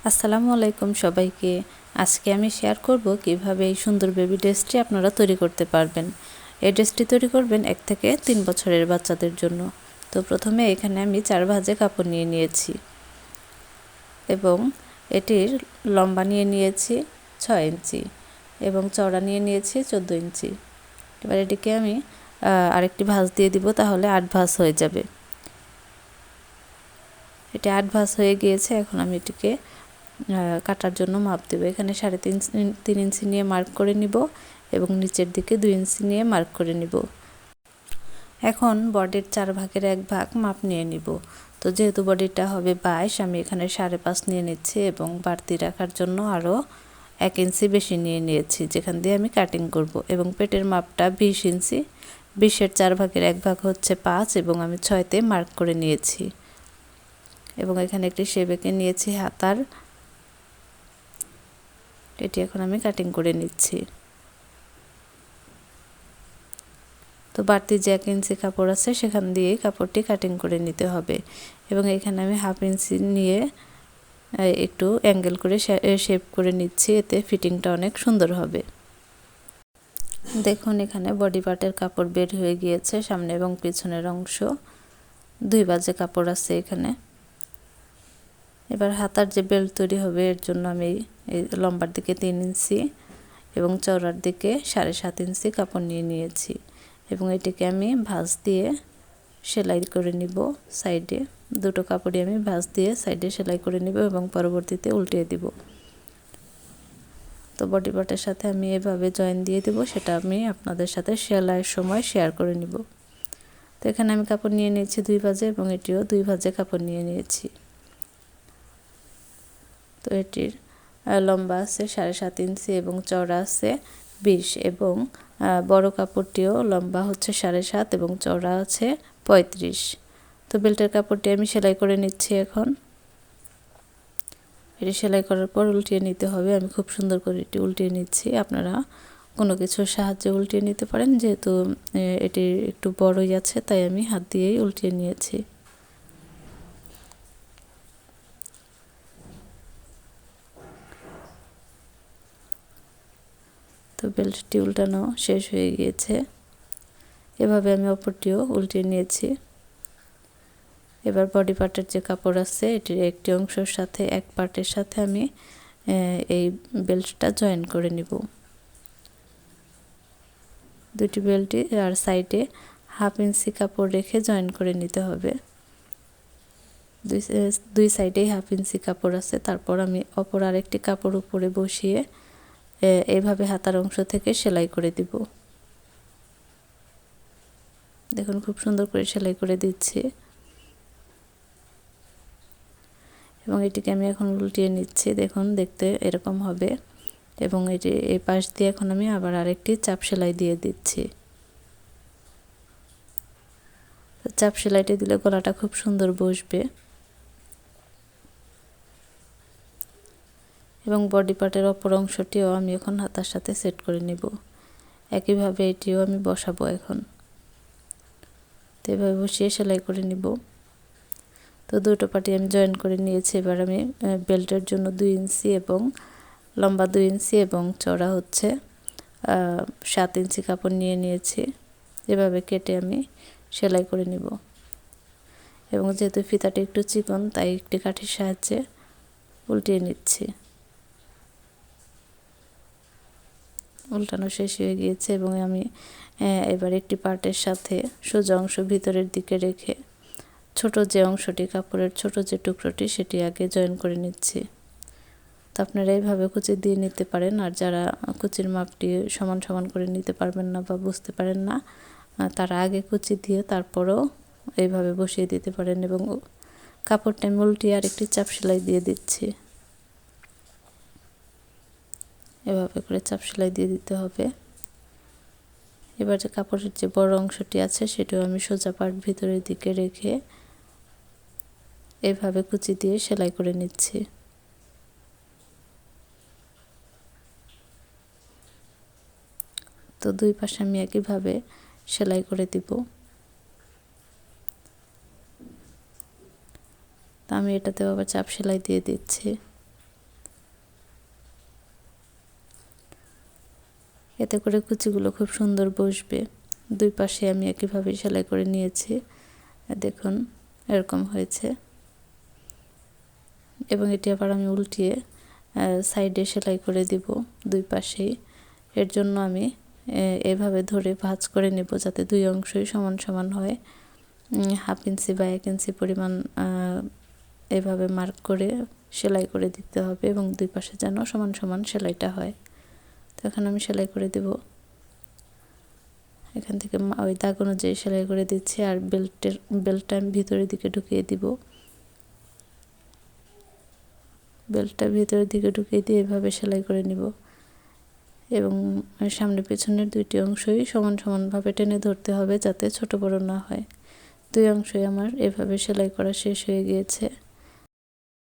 আসসালামু আলাইকুম সবাইকে। আজকে আমি শেয়ার করব কিভাবে এই সুন্দর বেবি ড্রেসটি আপনারা তৈরি করতে পারবেন। এই ড্রেসটি তৈরি করবেন 1 থেকে 3 বছরের বাচ্চাদের জন্য। তো প্রথমে এখানে আমি 4 ভাঁজে কাপড় নিয়ে নিয়েছি এবং এটির লম্বা নিয়ে নিয়েছি 6 ইঞ্চি এবং চওড়া নিয়ে নিয়েছি 14 ইঞ্চি। এবার এটিকে আমি আরেকটি ভাঁজ দিয়ে দিব, তাহলে 8 ভাঁজ হয়ে যাবে। এটা 8 ভাঁজ হয়ে গিয়েছে। এখন আমি এটিকে কাটার জন্য মাপ দেব। এখানে 3.5 ইঞ্চি নিয়ে মার্ক করে নিব এবং নিচের দিকে 2 ইঞ্চি নিয়ে মার্ক করে নিব। এখন বডির 4 ভাগের 1 ভাগ মাপ নিয়ে নিব। তো যেহেতু বডিটা হবে 22, আমি এখানে 5.5 নিয়ে নিচ্ছি এবং বাড়তি রাখার জন্য আরও 1 ইঞ্চি বেশি নিয়ে নিয়েছি, যেখান দিয়ে আমি কাটিং করব। এবং পেটের মাপটা 20 ইঞ্চি, 20-এর 4 ভাগের 1 ভাগ হচ্ছে 5 এবং আমি 6তে মার্ক করে নিয়েছি। এবং এখানে একটি শেপ এঁকে নিয়েছি হাতার। এটি এখন আমি কাটিং করে নিচ্ছি। তো বাড়তি যে 1 ইঞ্চি কাপড় আছে সেখান দিয়ে কাপড়টি কাটিং করে নিতে হবে। এবং এখানে আমি 1/2 ইঞ্চি নিয়ে একটু অ্যাঙ্গেল করে শেপ করে নিচ্ছি, এতে ফিটিংটা অনেক সুন্দর হবে। দেখুন এখানে বডি পার্টের কাপড় বের হয়ে গিয়েছে, সামনে এবং পিছনের অংশ 2 ভাঁজে কাপড় আছে এখানে। এবার হাতার যে বেল্ট তৈরি হবে এর জন্য আমি এই লম্বার দিকে 3 ইঞ্চি এবং চওড়ার দিকে 7.5 ইঞ্চি কাপড় নিয়ে নিয়েছি এবং এটিকে আমি ভাঁজ দিয়ে সেলাই করে নিব। সাইডে দুটো কাপড়ই আমি ভাঁজ দিয়ে সাইডে সেলাই করে নিব এবং পরবর্তীতে উল্টিয়ে দিব। তো বডি পার্টের সাথে আমি এভাবে জয়েন দিয়ে দিব, সেটা আমি আপনাদের সাথে সেলাইয়ের সময় শেয়ার করে নিব। তো এখানে আমি কাপড় নিয়ে নিয়েছি 2 ভাঁজে এবং এটিও 2 ভাঁজে কাপড় নিয়ে নিয়েছি। তো এটির লম্বা আছে 7.5 ইঞ্চি এবং চওড়া আছে 20 এবং বড় কাপড়টিও লম্বা হচ্ছে 7.5 এবং চওড়া আছে 35। তো বেল্টের কাপড়টি আমি সেলাই করে নিচ্ছি। এখন এটি সেলাই করার পর উল্টিয়ে নিতে হবে। আমি খুব সুন্দর করে এটি উল্টিয়ে নিচ্ছি। আপনারা কোনো কিছুর সাহায্যে উল্টিয়ে নিতে পারেন, যেহেতু এটি একটু বড়ই আছে তাই আমি হাত দিয়েই উল্টিয়ে নিয়েছি। তো বেল্টটি উল্টানো শেষ হয়ে গিয়েছে। এভাবে আমি অপরটিও উল্টিয়ে নিয়েছি। এবার বডি পার্টের যে কাপড় আছে এটির একটি অংশের সাথে এক পার্টের সাথে আমি এই বেল্টটা জয়েন করে নিব। দুটি বেল্টই আর সাইডে 1/2 ইঞ্চি কাপড় রেখে জয়েন করে নিতে হবে। দুই সাইডেই 1/2 ইঞ্চি কাপড় আছে। তারপর আমি অপর আরেকটি কাপড় উপরে বসিয়ে এইভাবে হাতার অংশ থেকে সেলাই করে দিব। দেখুন খুব সুন্দর করে সেলাই করে দিচ্ছি এবং এটিকে আমি এখন উল্টিয়ে নিচ্ছি। দেখুন দেখতে এরকম হবে এবং এটি এই পাশ দিয়ে এখন আমি আবার আরেকটি চাপ সেলাই দিয়ে দিচ্ছি। চাপ সেলাইটি দিলে গলাটা খুব সুন্দর বসবে। এবং বডি পার্টের অপর অংশটিও আমি এখন হাতার সাথে সেট করে নেব। একইভাবে এটিও আমি বসাবো এখন। তো এভাবে বসিয়ে সেলাই করে নিব। তো দুটো পার্টি আমি জয়েন করে নিয়েছি। এবার আমি বেল্টের জন্য 2 ইঞ্চি এবং লম্বা 2 ইঞ্চি এবং চওড়া হচ্ছে 7 ইঞ্চি কাপড় নিয়ে নিয়েছি। এভাবে কেটে আমি সেলাই করে নিব এবং যেহেতু ফিতাটি একটু চিকন তাই একটি কাঠির সাহায্যে উল্টিয়ে নিচ্ছি। উল্টানো শেষ হয়ে গিয়েছে এবং আমি এবার একটি পার্টের সাথে সোজা অংশ ভিতরের দিকে রেখে ছোট যে অংশটি কাপড়ের ছোট যে টুকরোটি সেটি আগে জয়েন করে নিচ্ছি। তো আপনারা এইভাবে কুচি দিয়ে নিতে পারেন। আর যারা কুচির মাপটি সমান সমান করে নিতে পারবেন না বা বুঝতে পারেন না, তারা আগে কুচি দিয়ে তারপরও এইভাবে বসিয়ে দিতে পারেন। এবং কাপড়টা আমি উল্টিয়ে আরেকটি চাপ সেলাই দিয়ে দিচ্ছি। এভাবে করে চাপ সেলাই দিয়ে দিতে হবে। এবার যে কাপড়ের যে বড় অংশটি আছে সেটাও আমি সোজা পার্ট ভিতরের দিকে রেখে এভাবে কুচি দিয়ে সেলাই করে নিচ্ছি। তো দুই পাশে আমি একইভাবে সেলাই করে দিব। তো আমি এটাতেও আবার চাপ সেলাই দিয়ে দিচ্ছি। এতে করে কুচিগুলো খুব সুন্দর বসবে। দুই পাশে আমি একইভাবে সেলাই করে নিয়েছি, দেখুন এরকম হয়েছে। এবং এটি আবার আমি উল্টিয়ে সাইডে সেলাই করে দিব দুই পাশেই। এর জন্য আমি এভাবে ধরে ভাঁজ করে নেব যাতে দুই অংশই সমান সমান হয়। 1/2 ইঞ্চি বা 1 ইঞ্চি পরিমাণ এভাবে মার্ক করে সেলাই করে দিতে হবে এবং দুই পাশে যেন সমান সমান সেলাইটা হয়। তো এখন আমি সেলাই করে দেব। এখান থেকে ওই দাগ অনুযায়ী সেলাই করে দিচ্ছি, আর বেল্টটা আমি ভিতরের দিকে ঢুকিয়ে দিব। বেল্টটা ভিতরের দিকে ঢুকিয়ে দিয়ে এভাবে সেলাই করে নিব এবং সামনে পেছনের দুইটি অংশই সমান সমানভাবে টেনে ধরতে হবে যাতে ছোট বড় না হয়। দুই অংশই আমার এভাবে সেলাই করা শেষ হয়ে গিয়েছে।